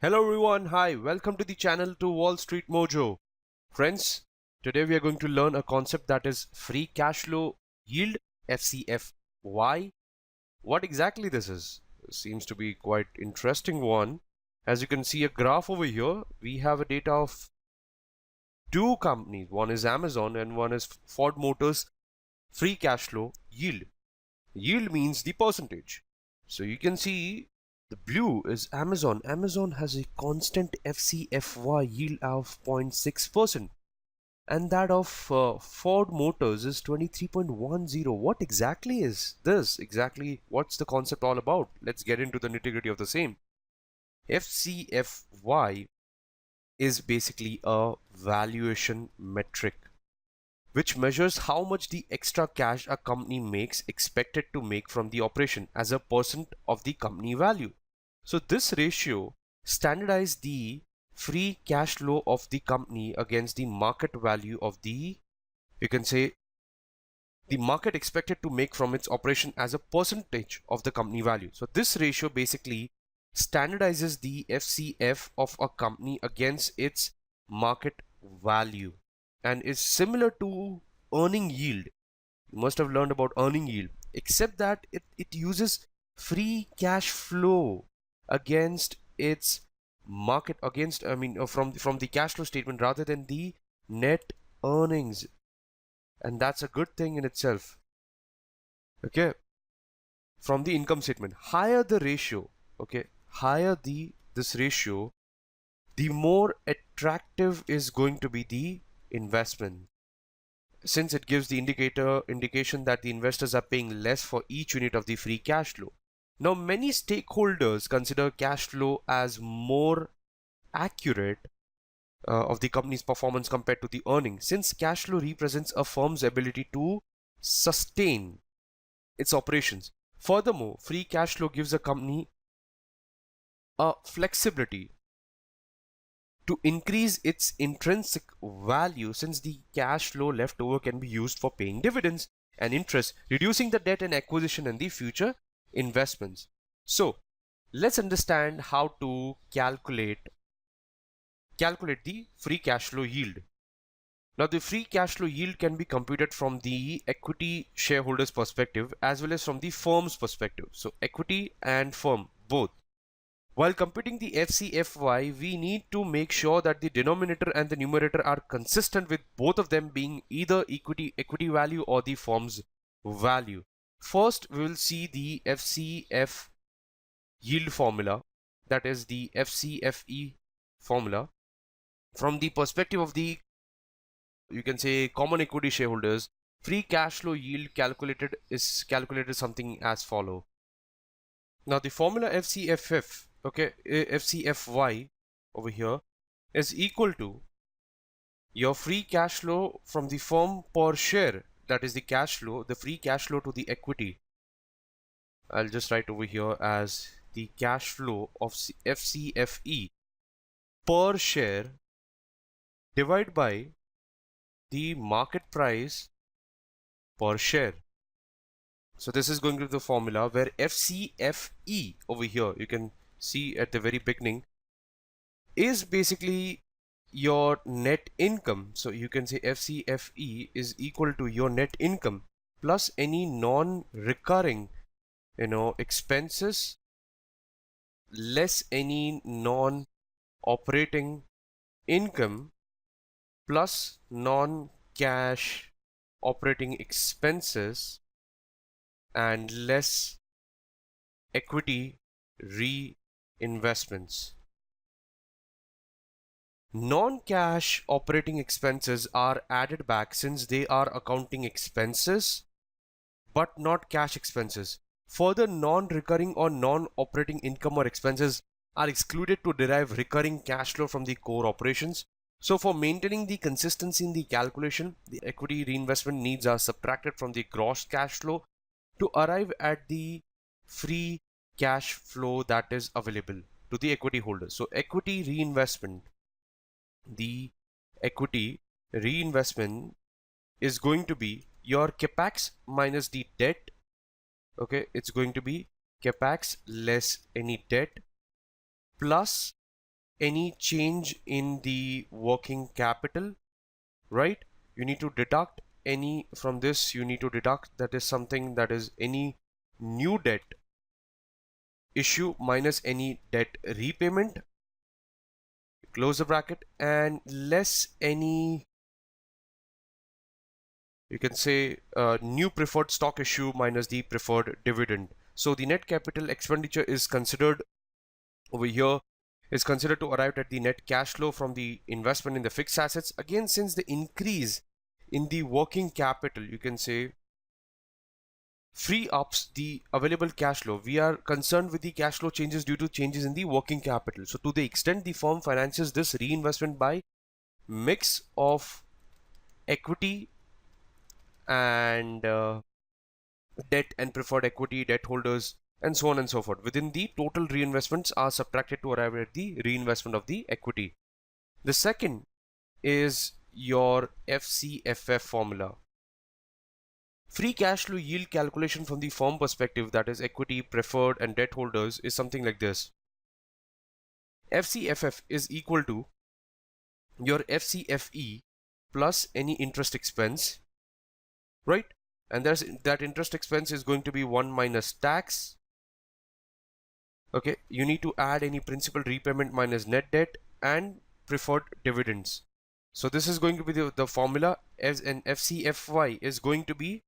Hello everyone, hi, welcome to the channel to Wall Street Mojo. Friends, today we are going to learn a concept that is free cash flow yield FCFY. What exactly this is? Seems to be quite interesting one. As you can see a graph over here, we have a data of two companies. One is Amazon and one is Ford Motors free cash flow yield. Yield means the percentage. So you can see the blue is Amazon. Amazon has a constant FCFY yield of 0.6%. And that of Ford Motors is 23.10. What exactly is this? Exactly what's the concept all about? Let's get into the nitty-gritty of the same. FCFY is basically a valuation metric which measures how much the extra cash a company makes expected to make from the operation as a percent of the company value. So this ratio standardizes the free cash flow of the company against the market value of the, you can say, the market expected to make from its operation as a percentage of the company value. So this ratio basically standardizes the FCF of a company against its market value and is similar to earning yield. You must have learned about earning yield, except that it uses free cash flow against its market, against, from the cash flow statement rather than the net earnings. And that's a good thing in itself. Okay, from the income statement, higher the ratio, okay, higher this ratio, the more attractive is going to be the investment, since it gives the indication that the investors are paying less for each unit of the free cash flow. Now, many stakeholders consider cash flow as more accurate of the company's performance compared to the earnings, since cash flow represents a firm's ability to sustain its operations. Furthermore, free cash flow gives a company a flexibility to increase its intrinsic value, since the cash flow left over can be used for paying dividends and interest, reducing the debt and acquisition and the future investments. So let's understand how to calculate the free cash flow yield. Now, the free cash flow yield can be computed from the equity shareholders perspective as well as from the firm's perspective. So equity and firm both. While computing the FCFY, we need to make sure that the denominator and the numerator are consistent, with both of them being either equity value or the firm's value. First, we will see the FCF yield formula, that is the FCFE formula. From the perspective of the, you can say, common equity shareholders, free cash flow yield is calculated something as follow. Now, the formula FCFF, okay, FCFY over here is equal to your free cash flow from the firm per share, that is the cash flow, the free cash flow to the equity. I'll just write over here as the cash flow of FCFE per share divided by the market price per share. So this is going to be the formula where FCFE over here, you can see at the very beginning, is basically your net income. So you can say FCFE is equal to your net income plus any non-recurring, expenses less any non-operating income plus non-cash operating expenses and less equity reinvestments. Non-cash operating expenses are added back since they are accounting expenses but not cash expenses. Further, non-recurring or non-operating income or expenses are excluded to derive recurring cash flow from the core operations. So for maintaining the consistency in the calculation, the equity reinvestment needs are subtracted from the gross cash flow to arrive at the free cash flow that is available to the equity holders. So equity reinvestment, the equity reinvestment is going to be your capex minus the debt. Okay, it's going to be capex less any debt plus any change in the working capital, right? You need to deduct any from this, you need to deduct, that is something that is any new debt issue minus any debt repayment, close the bracket, and less any, you can say, new preferred stock issue minus the preferred dividend. So the net capital expenditure is considered over here, is considered to arrive at the net cash flow from the investment in the fixed assets. Again, since the increase in the working capital, you can say, free ups the available cash flow. We are concerned with the cash flow changes due to changes in the working capital. So to the extent the firm finances this reinvestment by mix of equity and debt and preferred equity, debt holders, and so on and so forth, within the total reinvestments are subtracted to arrive at the reinvestment of the equity. The second is your FCFF formula. Free cash flow yield calculation from the firm perspective, that is equity, preferred, and debt holders, is something like this. FCFF is equal to your FCFE plus any interest expense, right? And that interest expense is going to be 1 minus tax. Okay, you need to add any principal repayment minus net debt and preferred dividends. So this is going to be the formula, as an FCFY is going to be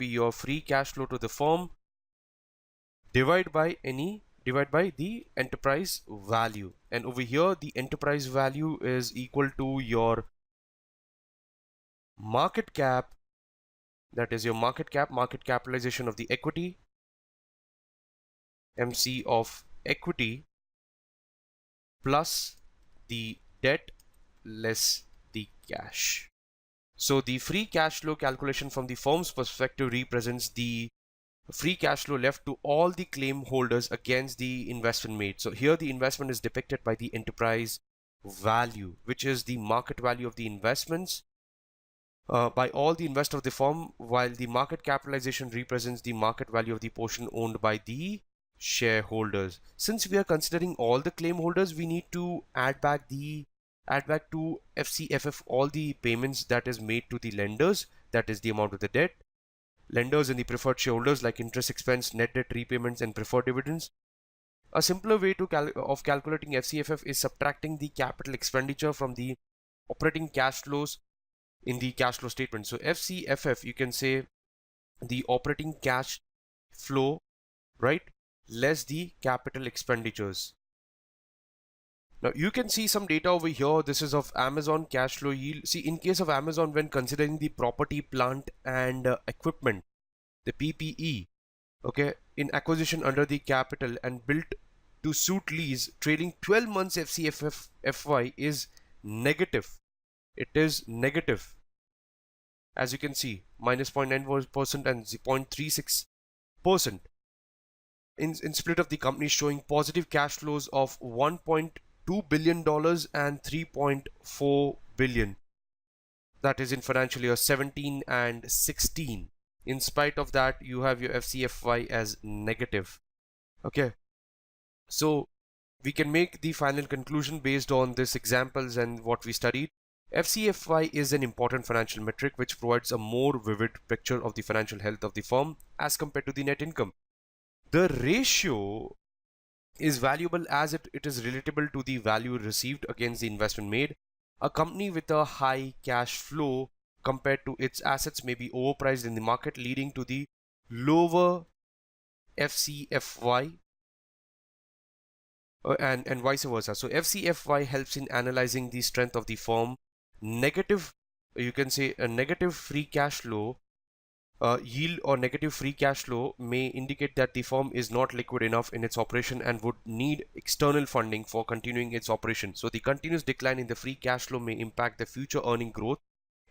your free cash flow to the firm divided by the enterprise value. And over here the enterprise value is equal to your market cap, that is your market capitalization of the equity, MC of equity, plus the debt less the cash. So the free cash flow calculation from the firm's perspective represents the free cash flow left to all the claim holders against the investment made. So here the investment is depicted by the enterprise value, which is the market value of the investments by all the investors of the firm, while the market capitalization represents the market value of the portion owned by the shareholders. Since we are considering all the claim holders, we need to add back to FCFF all the payments that is made to the lenders, that is the amount of the debt, lenders and the preferred shareholders, like interest expense, net debt repayments, and preferred dividends. A simpler way of calculating FCFF is subtracting the capital expenditure from the operating cash flows in the cash flow statement. So FCFF, you can say the operating cash flow, right, less the capital expenditures. Now you can see some data over here. This is of Amazon cash flow yield. See, in case of Amazon, when considering the property, plant, and equipment, the PPE, okay, in acquisition under the capital and built to suit lease, trailing 12 months FCFY is negative. It is negative, as you can see, minus 0.9% and 0.36%. In split of the company showing positive cash flows of $1.2 billion and $3.4 billion. That is in financial year 17 and 16. In spite of that, you have your FCFY as negative. Okay. So we can make the final conclusion based on these examples and what we studied. FCFY is an important financial metric which provides a more vivid picture of the financial health of the firm as compared to the net income. The ratio is valuable as it is relatable to the value received against the investment made. A company with a high cash flow compared to its assets may be overpriced in the market, leading to the lower FCFY and vice versa. So FCFY helps in analyzing the strength of the firm. Negative, you can say a negative free cash flow yield or negative free cash flow may indicate that the firm is not liquid enough in its operation and would need external funding for continuing its operation. So the continuous decline in the free cash flow may impact the future earning growth.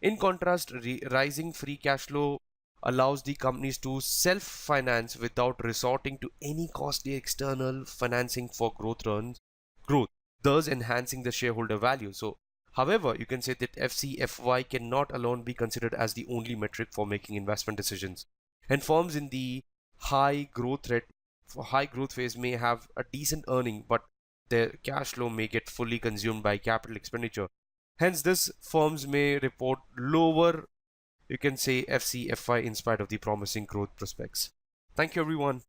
In contrast, rising free cash flow allows the companies to self-finance without resorting to any costly external financing for growth, thus enhancing the shareholder value. So however, you can say that FCFY cannot alone be considered as the only metric for making investment decisions. And firms in the high growth rate for high growth phase may have a decent earning, but their cash flow may get fully consumed by capital expenditure. Hence, these firms may report lower, you can say, FCFI in spite of the promising growth prospects. Thank you, everyone.